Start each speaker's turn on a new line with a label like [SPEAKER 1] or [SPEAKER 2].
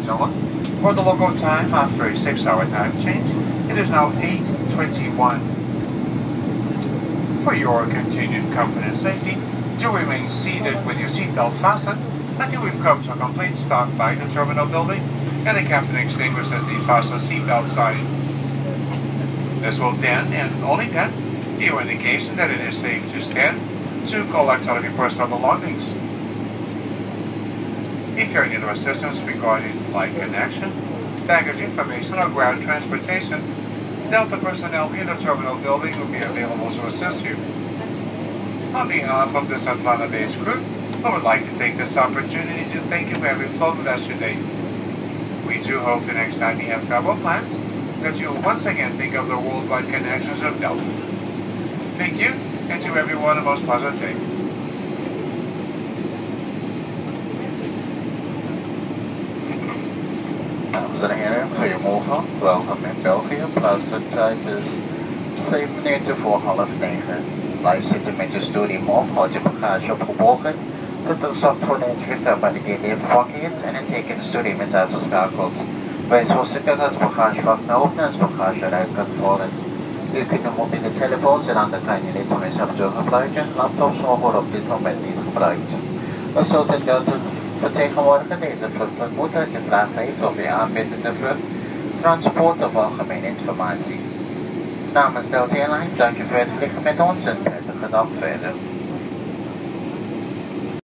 [SPEAKER 1] gentlemen. For the local time, after a 6-hour time change, it is now 8:21. For your continued comfort and safety, do remain seated with your seatbelt fastened until we've come to a complete stop by the terminal building and the captain extinguishes the fasten seatbelt sign. This will then, and only then, be your indication that it is safe to stand to collect all of your personal belongings. If you are in need of assistance regarding flight connection, baggage information, or ground transportation, Delta personnel in the terminal building will be available to assist you. On behalf of this Atlanta-based crew, I would like to take this opportunity to thank you for having flown with us today. We do hope the next time you have travel plans that you'll once again think of the worldwide connections of Delta. Thank you, and to everyone a most pleasant day.
[SPEAKER 2] Dames en heren, goedemorgen. Welkom in België. Pluistertijd is 7 minuten voor half 9. Wij zitten met je stoelriem op, houd je bagage opgeborgen. Tot er zacht volledig vliegtuig bij de gate vervangen en het teken de stoelriem is uitgeschakeld. Wees voorzichtig als bagagevak naar openen als bagage eruit kan vallen. U kunt de mobiele telefoons en andere kleine elektronische gebruiken. Laptops mogen op dit moment niet gebruikt. We zullen Delta vertegenwoordiger deze vlucht ontmoeten als je vragen heeft over je aanbiedende vlucht, transport of algemene informatie. Namens Delta Airlines dank je voor het vliegen met ons en prettige dag verder.